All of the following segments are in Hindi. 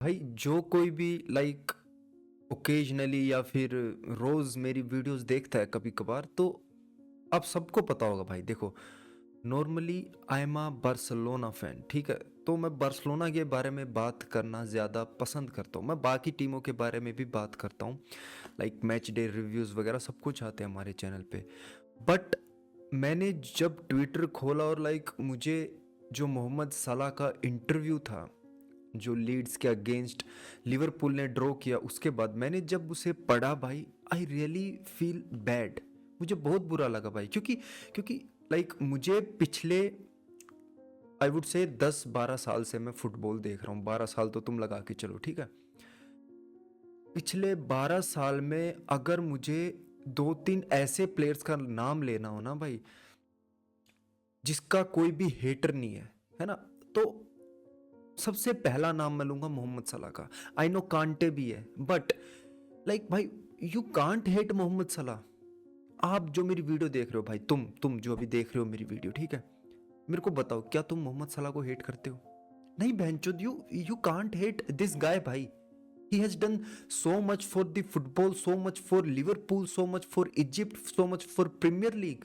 भाई जो कोई भी लाइक ओकेजनली या फिर रोज मेरी वीडियोस देखता है कभी कभार, तो आप सबको पता होगा भाई। देखो, normally I am a Barcelona fan, ठीक है। तो मैं बार्सिलोना के बारे में बात करना ज़्यादा पसंद करता हूँ। मैं बाकी टीमों के बारे में भी बात करता हूँ, लाइक मैच डे रिव्यूज़ वगैरह सब कुछ आते हैं हमारे चैनल पे। बट मैंने जब ट्विटर खोला और लाइक मुझे जो मोहम्मद सलाह का इंटरव्यू था, जो लीड्स के अगेंस्ट लिवरपूल ने ड्रॉ किया, उसके बाद मैंने जब उसे पढ़ा भाई, आई रियली फील बैड। मुझे बहुत बुरा लगा भाई, क्योंकि क्योंकि लाइक मुझे पिछले आई वुड से 10-12 साल से मैं फुटबॉल देख रहा हूँ। 12 साल तो तुम लगा के चलो, ठीक है। पिछले 12 साल में अगर मुझे 2-3 ऐसे प्लेयर्स का नाम लेना हो ना भाई, जिसका कोई भी हेटर नहीं है ना, तो सबसे पहला नाम मैं लूंगा मोहम्मद सलाह का। आई नो कांटे भी है, बट लाइक भाई, यू कांट हेट मोहम्मद सलाह। आप जो मेरी वीडियो देख रहे हो भाई, तुम जो अभी देख रहे हो मेरी वीडियो, ठीक है, मेरे को बताओ, क्या तुम मोहम्मद सलाह को हेट करते हो? नहीं बहनचोद, you can't hate this guy भाई। He has done so much for the football, so much for Liverpool, so much for Egypt, so much for premier league.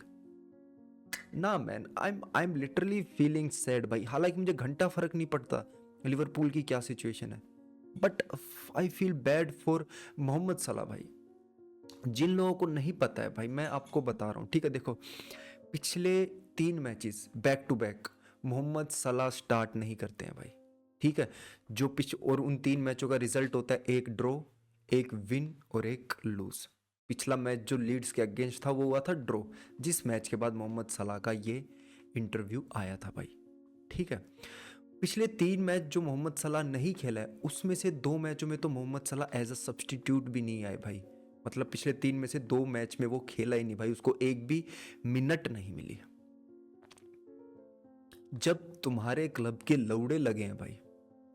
ना man, I am literally feeling sad भाई। हालांकि मुझे घंटा फर्क नहीं पड़ता लिवरपूल की क्या सिचुएशन है, but I feel bad for Mohamed Salah भाई। जिन लोगों को नहीं पता है भाई, मैं आपको बता रहा हूँ, ठीक है। देखो, पिछले 3 matches back to back Mohamed Salah start नहीं करते हैं भाई, ठीक है। जो और उन 3 मैचों का रिजल्ट होता है एक ड्रॉ, एक विन और एक लूज। पिछला मैच जो लीड्स के अगेंस्ट था वो हुआ था ड्रॉ, जिस मैच के बाद मोहम्मद सलाह का ये इंटरव्यू आया था भाई, ठीक है। पिछले 3 मैच जो मोहम्मद सलाह नहीं खेला है, उसमें से 2 मैचों में तो मोहम्मद सलाह एज अ सब्सटीट्यूट भी नहीं आए भाई। मतलब पिछले 3 में से 2 मैच में वो खेला ही नहीं भाई, उसको एक भी मिनट नहीं मिली। जब तुम्हारे क्लब के लौड़े लगे हैं भाई,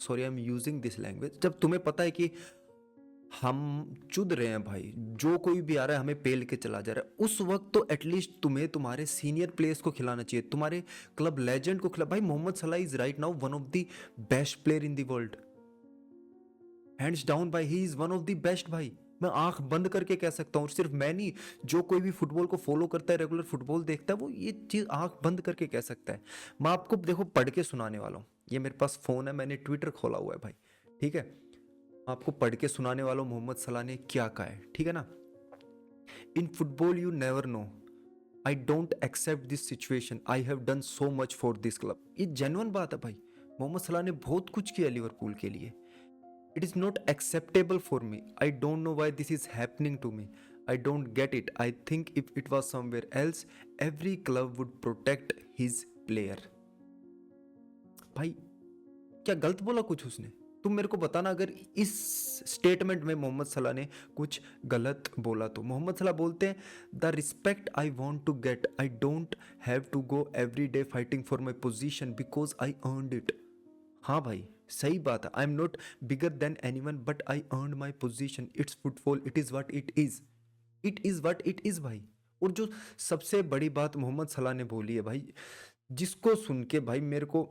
sorry I am using this language, जब तुम्हें पता है कि हम चुद रहे हैं भाई, जो कोई भी आ रहा है हमें पेल के चला जा रहा है, उस वक्त तो एटलीस्ट तुम्हें तुम्हारे सीनियर प्लेयर्स को खिलाना चाहिए, तुम्हारे क्लब लेजेंड को खिला। भाई Mohamed Salah is right now one of the best player in the world, hands down भाई, he is one of the best भाई। मैं आंख बंद करके कह सकता हूँ, सिर्फ मैं नहीं, जो कोई भी फुटबॉल को फॉलो करता है, रेगुलर फुटबॉल देखता है, वो ये चीज आंख बंद करके कह सकता है। मैं आपको देखो पढ़ के सुनाने वाला हूँ, ये मेरे पास फोन है, मैंने ट्विटर खोला हुआ है भाई, ठीक है। आपको पढ़ के सुनाने वाला हूँ मोहम्मद सलाह ने क्या कहा है, ठीक है ना। In football you never know, I don't accept this situation, I have done so much for this club. ये जेन्युइन बात है भाई, मोहम्मद सलाह ने बहुत कुछ किया लिवरपूल के लिए। It is not acceptable for me. I don't know why this is happening to me. I don't get it. I think if it was somewhere else, every club would protect his player. भाई, क्या गलत बोला कुछ उसने? तुम मेरे को बताना अगर इस स्टेटमेंट में मोहम्मद सलाह ने कुछ गलत बोला तो। मोहम्मद सलाह बोलते हैं, the respect I want to get, I don't have to go every day fighting for my position because I earned it. हाँ भाई, सही बात है। I am not bigger than anyone but I earn my position, it's football, it is what it is, it is what it is भाई। और जो सबसे बड़ी बात मोहम्मद सलाह ने बोली है भाई, जिसको सुन के भाई मेरे को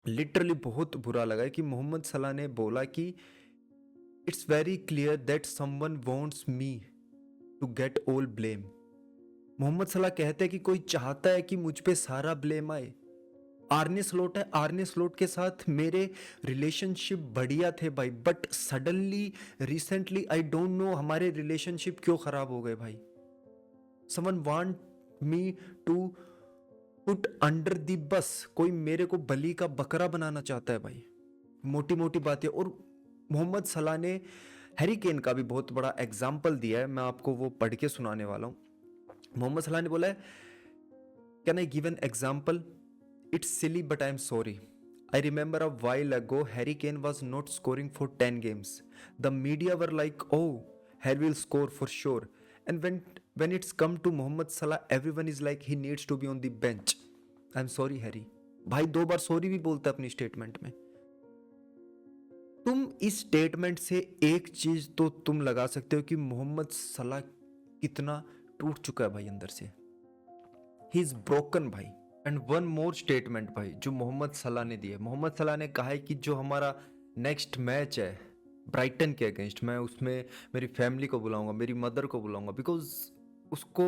लिटरली बहुत बुरा लगा, है कि मोहम्मद सलाह ने बोला कि it's very clear that someone wants me to get all blame. Mohamed Salah कहते हैं कि कोई चाहता है कि मुझ पे सारा ब्लेम आए। आर्ने स्लोट है, आर्ने स्लोट के साथ मेरे रिलेशनशिप बढ़िया थे भाई, but suddenly recently I don't know हमारे रिलेशनशिप क्यों खराब हो गए भाई। Someone want me to put under the bus, कोई मेरे को बलि का बकरा बनाना चाहता है भाई। मोटी मोटी बातें। और मोहम्मद सलाह ने हैरी केन का भी बहुत बड़ा एग्जाम्पल दिया है, मैं आपको वो पढ़ के सुनाने वाला हूँ। मोहम्मद सलाह ने बोला है, can I give an example? It's silly, but I'm sorry. I remember a while ago, Harry Kane was not scoring for 10 games. The media were like, oh, Harry will score for sure. And when it's come to Mohamed Salah, everyone is like, he needs to be on the bench. I'm sorry, Harry. भाई 2 बार सॉरी भी बोलता है अपनी स्टेटमेंट में। तुम इस स्टेटमेंट से एक चीज तो तुम लगा सकते हो कि मोहम्मद सलाह कितना टूट चुका है भाई अंदर से। ही इज ब्रोकन भाई। एंड वन मोर स्टेटमेंट भाई जो मोहम्मद सलाह ने दिया, मोहम्मद सलाह ने कहा है कि जो हमारा नेक्स्ट मैच है ब्राइटन के अगेंस्ट, मैं उसमें मेरी फैमिली को बुलाऊंगा, मेरी मदर को बुलाऊंगा, बिकॉज उसको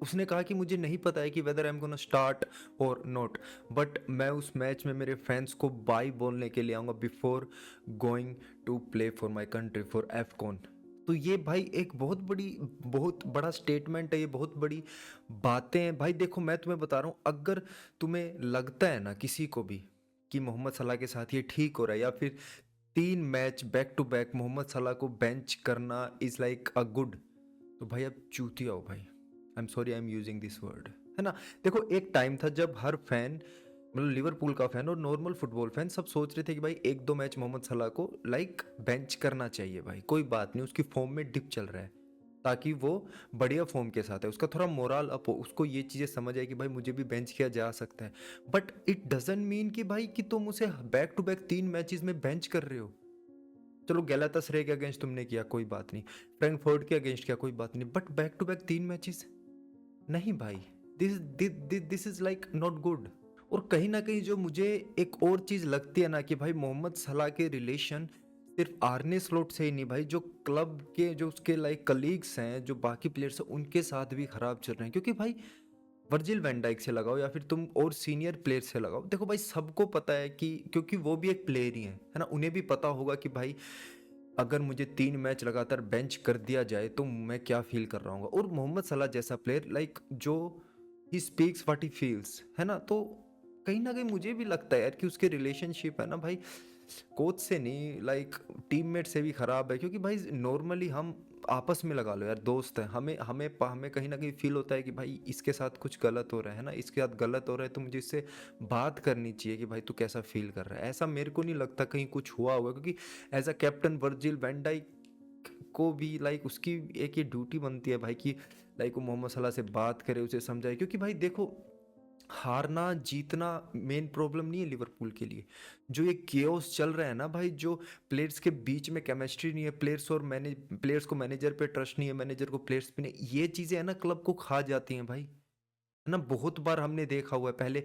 उसने कहा कि मुझे नहीं पता है कि whether I am gonna start और नॉट, बट मैं उस मैच में मेरे फैंस को बाय बोलने के लिए आऊँगा before going to play for my country for AFCON. तो ये भाई एक बहुत बड़ा स्टेटमेंट है, ये बहुत बड़ी बातें हैं भाई। देखो मैं तुम्हें बता रहा हूँ, अगर तुम्हें लगता है ना किसी को भी कि मोहम्मद सलाह के साथ ये ठीक हो रहा है, या फिर 3 match back to back Mohamed Salah को बेंच करना इज लाइक अ गुड, तो भाई अब चूतिया हो भाई। I am sorry, I am using this word, है ना। देखो एक टाइम था जब हर फैन, मतलब लिवरपूल का फैन और नॉर्मल फुटबॉल फैन, सब सोच रहे थे कि भाई 1-2 मैच मोहम्मद सलाह को लाइक बेंच करना चाहिए भाई, कोई बात नहीं, उसकी फॉर्म में डिप चल रहा है, ताकि वो बढ़िया फॉर्म के साथ है, उसका थोड़ा मोरल अप हो, उसको ये चीज़ें समझ आए कि भाई मुझे भी बेंच किया जा सकता है। बट इट डजेंट मीन कि भाई कि तुम उसे बैक टू बैक 3 मैचेस में बेंच कर रहे हो। चलो गैलातासराय के अगेंस्ट तुमने किया, कोई बात नहीं, फ्रैंकफर्ट के अगेंस्ट किया, कोई बात नहीं, but back to back 3 matches नहीं भाई। This is like not good. और कहीं ना कहीं जो मुझे एक और चीज़ लगती है ना कि भाई मोहम्मद सलाह के रिलेशन सिर्फ आर्ने स्लॉट से ही नहीं भाई, जो क्लब के जो उसके लाइक कलीग्स हैं, जो बाकी प्लेयर्स हैं, उनके साथ भी खराब चल रहे हैं। क्योंकि भाई वर्जिल वैन डाइक से लगाओ या फिर तुम और सीनियर प्लेयर से लगाओ, देखो भाई सबको पता है कि, क्योंकि वो भी एक प्लेयर ही है ना, उन्हें भी पता होगा कि भाई अगर मुझे 3 मैच लगातार बेंच कर दिया जाए तो मैं क्या फील कर रहा हूँ। और मोहम्मद सलाह जैसा प्लेयर लाइक जो he speaks what he feels, है ना, तो कहीं ना कहीं मुझे भी लगता है यार कि उसके रिलेशनशिप है ना भाई, कोच से नहीं लाइक टीममेट से भी खराब है। क्योंकि भाई नॉर्मली हम आपस में लगा लो यार, दोस्त हैं, हमें हमें हमें कहीं ना कहीं फील होता है कि भाई इसके साथ कुछ गलत हो रहा है ना, इसके साथ गलत हो रहा है, तो मुझे इससे बात करनी चाहिए कि भाई तू कैसा फील कर रहा है। ऐसा मेरे को नहीं लगता कहीं कुछ हुआ होगा, क्योंकि as a captain Virgil van Dijk को भी लाइक उसकी एक ये ड्यूटी बनती है भाई कि लाइक वो मोहम्मद सलाह से बात करे, उसे समझाए। क्योंकि भाई देखो हारना जीतना मेन प्रॉब्लम नहीं है लिवरपूल के लिए, जो ये केओस चल रहा है ना भाई, जो प्लेयर्स के बीच में केमिस्ट्री नहीं है, प्लेयर्स को मैनेजर पे ट्रस्ट नहीं है, मैनेजर को प्लेयर्स पे नहीं, ये चीजें है ना क्लब को खा जाती हैं भाई, है ना। बहुत बार हमने देखा हुआ है। पहले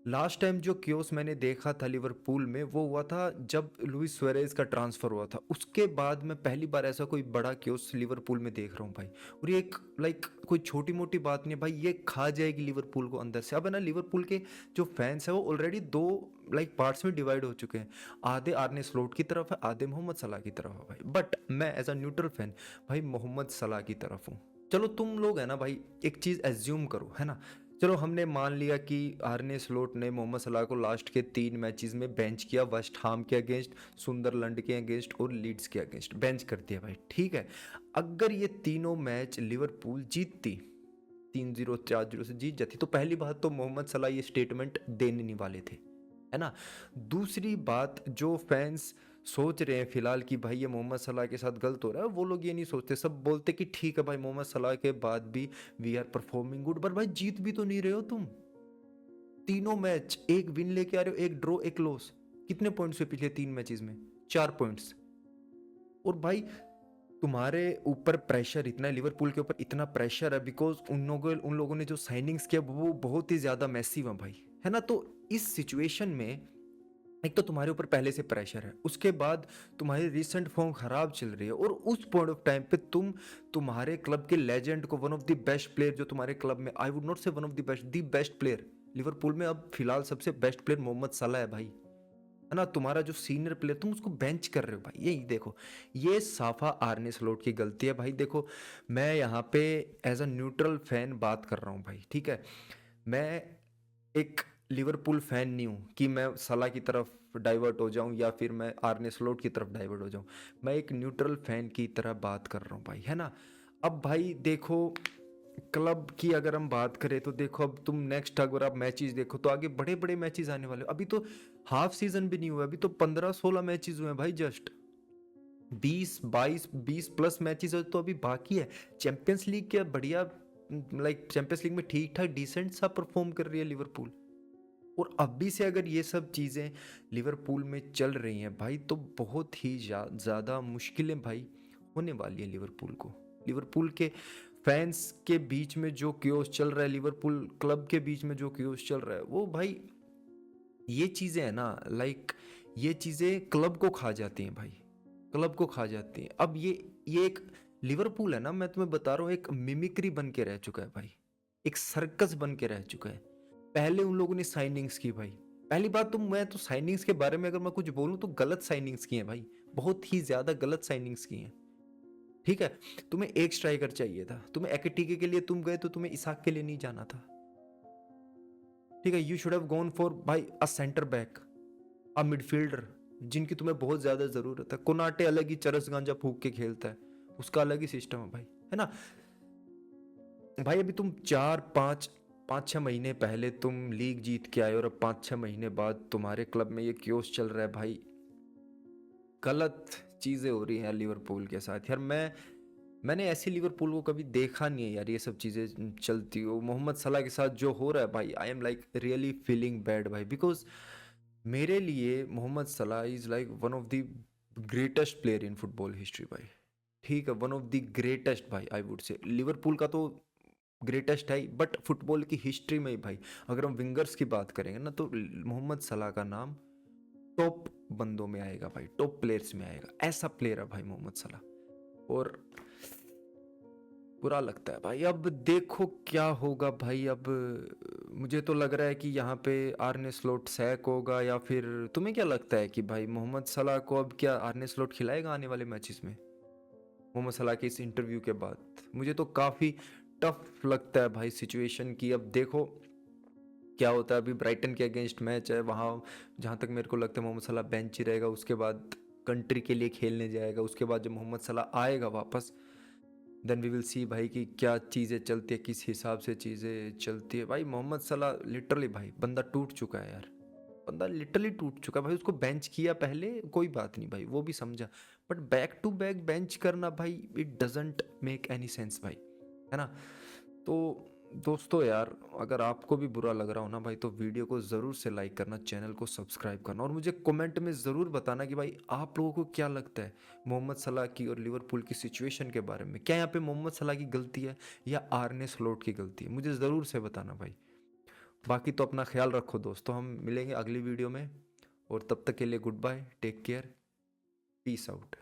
लास्ट टाइम जो क्योस मैंने देखा था लिवरपूल में, वो हुआ था जब लुइस सुआरेज का ट्रांसफर हुआ था, उसके बाद मैं पहली बार ऐसा कोई बड़ा क्योस लिवरपूल में देख रहा हूँ भाई। और ये एक लाइक कोई छोटी मोटी बात नहीं है भाई, ये खा जाएगी लिवरपूल को अंदर से। अब है ना लिवरपूल के जो फैंस है वो ऑलरेडी दो लाइक पार्ट्स में डिवाइड हो चुके हैं, आधे आर्ने स्लोट की तरफ है, आधे मोहम्मद सलाह की तरफ है भाई। बट मैं एज अ न्यूट्रल फैन भाई मोहम्मद सलाह की तरफ हूँ। चलो तुम लोग है ना भाई एक चीज़ एज्यूम करो, है ना, चलो हमने मान लिया कि आर्ने स्लोट ने मोहम्मद सलाह को लास्ट के 3 मैचेस में बेंच किया, वेस्ट हाम के अगेंस्ट, सुंदरलैंड के अगेंस्ट और लीड्स के अगेंस्ट बेंच कर दिया भाई, ठीक है। अगर ये तीनों मैच लिवरपूल जीतती, 3-0 4-0 से जीत जाती, तो पहली बात तो मोहम्मद सलाह ये स्टेटमेंट देने नहीं वाले थे, है ना। दूसरी बात, जो फैंस सोच रहे हैं फिलहाल कि भाई ये मोहम्मद सलाह के साथ गलत हो रहा है, वो लोग ये नहीं सोचते, सब बोलते कि ठीक है भाई मोहम्मद सलाह के बाद भी वी आर परफॉर्मिंग गुड, पर भाई जीत भी तो नहीं रहे हो तुम। तीनों मैच एक विन लेके आ रहे हो, एक ड्रॉ एक लॉस, कितने पॉइंट्स हुए पिछले 3 मैचेस में? 4 पॉइंट्स। और भाई तुम्हारे ऊपर प्रेशर इतना है, लिवरपूल के ऊपर इतना प्रेशर है, बिकॉज उन लोगों ने जो साइनिंग्स किया वो बहुत ही ज्यादा मैसिव है भाई, है ना। तो इस सिचुएशन में एक तो तुम्हारे ऊपर पहले से प्रेशर है, उसके बाद तुम्हारी रिसेंट फॉर्म खराब चल रही है, और उस पॉइंट ऑफ टाइम पे तुम्हारे क्लब के लेजेंड को, one of the best player जो तुम्हारे क्लब में, आई वुड नॉट से one of the best player Liverpool में अब फिलहाल सबसे बेस्ट प्लेयर मोहम्मद सलाह है भाई, है ना। तुम्हारा जो सीनियर प्लेयर तुम उसको बेंच कर रहे हो भाई, यही देखो, ये साफा आर्ने स्लॉट की गलती है भाई। देखो मैं यहाँ पे एज अ न्यूट्रल फैन बात कर रहा हूँ भाई, ठीक है। मैं एक लिवरपूल फैन नहीं हूँ कि मैं सलाह की तरफ डाइवर्ट हो जाऊं या फिर मैं आर्ने स्लॉट की तरफ डाइवर्ट हो जाऊं, मैं एक न्यूट्रल फैन की तरह बात कर रहा हूँ भाई, है ना। अब भाई देखो क्लब की अगर हम बात करें तो देखो, अब तुम नेक्स्ट अगर आप मैचेस देखो तो आगे बड़े बड़े मैचेस आने वाले, अभी तो हाफ सीजन भी नहीं हुआ, अभी तो 15-16 मैचेस हुए हैं भाई, जस्ट 20-22-20 प्लस मैचेस है तो अभी बाकी है। चैंपियंस लीग क्या बढ़िया, लाइक चैंपियंस लीग में ठीक ठाक डिसेंट सा परफॉर्म कर रही है लिवरपूल। और अभी से अगर ये सब चीज़ें लिवरपूल में चल रही हैं भाई, तो बहुत ही ज़्यादा मुश्किलें भाई होने वाली हैं लिवरपूल को। लिवरपूल के फैंस के बीच में जो क्योस चल रहा है, लिवरपूल क्लब के बीच में जो क्योस चल रहा है, वो भाई ये चीज़ें हैं ना लाइक ये चीज़ें क्लब को खा जाती हैं भाई, क्लब को खा जाती हैं। अब ये एक लिवरपूल है ना, मैं तुम्हें बता रहा हूँ, एक मिमिक्री बन के रह चुका है भाई, एक सर्कस बन के रह चुका है। पहले उन लोगों ने साइनिंग्स की भाई, पहली बात तो मैं तो साइनिंग्स के बारे में अगर मैं कुछ बोलूँ तो गलत साइनिंग्स की हैं भाई, बहुत ही ज़्यादा गलत साइनिंग्स की हैं। ठीक है, तुम्हें एक स्ट्राइकर चाहिए था, तुम्हें एकेटिके के लिए तुम गए तो तुम्हें इसाक के लिए नहीं जाना था। ठीक है, you should have gone for भाई a centre back, a midfielder, जिनकी तुम्हें बहुत ज्यादा जरूरत है। कोनाटे अलग ही चरस गांजा फूक के खेलता है, उसका अलग ही सिस्टम है भाई, है ना भाई। अभी तुम 4 5 5 6 महीने पहले तुम लीग जीत के आए और अब 5 6 महीने बाद तुम्हारे क्लब में ये क्योस चल रहा है भाई। गलत चीजें हो रही हैं यार लिवरपूल के साथ यार। मैंने ऐसी लिवरपूल को कभी देखा नहीं है यार, ये सब चीजें चलती हो। मोहम्मद सलाह के साथ जो हो रहा है भाई, I am like really feeling bad भाई, बिकॉज मेरे लिए Mohammad Salah is like one of the greatest player in football history भाई। ठीक है, वन ऑफ द ग्रेटेस्ट भाई, आई वुड से। लिवरपूल का तो ग्रेटेस्ट है, बट फुटबॉल की हिस्ट्री में ही भाई, अगर हम विंगर्स की बात करेंगे ना, तो मोहम्मद सलाह का नाम टॉप बंदों में आएगा भाई, टॉप प्लेयर्स में आएगा। ऐसा प्लेयर है भाई मोहम्मद सलाह। और बुरा लगता है भाई, अब देखो क्या होगा भाई। अब मुझे तो लग रहा है कि यहाँ पे आर्ने स्लॉट सैक होगा, या फिर तुम्हें क्या लगता है कि भाई मोहम्मद सलाह को अब क्या आर्ने स्लॉट खिलाएगा आने वाले मैचेस में? मोहम्मद सलाह के इस इंटरव्यू के बाद मुझे तो काफ़ी टफ लगता है भाई सिचुएशन की। अब देखो क्या होता है। अभी ब्राइटन के अगेंस्ट मैच है, वहाँ जहाँ तक मेरे को लगता है मोहम्मद सलाह बेंच ही रहेगा। उसके बाद कंट्री के लिए खेलने जाएगा। उसके बाद जब मोहम्मद सलाह आएगा वापस, देन वी विल सी भाई कि क्या चीज़ें चलती है, किस हिसाब से चीज़ें चलती है भाई। मोहम्मद सलाह लिटरली भाई बंदा टूट चुका है यार, बंदा लिटरली टूट चुका है भाई। उसको बेंच किया पहले, कोई बात नहीं भाई, वो भी समझा, but back to back bench करना भाई, it doesn't make any sense भाई, है ना। तो दोस्तों यार, अगर आपको भी बुरा लग रहा हो ना भाई, तो वीडियो को ज़रूर से लाइक करना, चैनल को सब्सक्राइब करना, और मुझे कमेंट में ज़रूर बताना कि भाई आप लोगों को क्या लगता है मोहम्मद सलाह की और लिवरपूल की सिचुएशन के बारे में। क्या यहाँ पे मोहम्मद सलाह की गलती है या आर्ने स्लॉट की गलती है? मुझे ज़रूर से बताना भाई। बाकी तो अपना ख्याल रखो दोस्तों, हम मिलेंगे अगली वीडियो में, और तब तक के लिए goodbye, take care, peace out.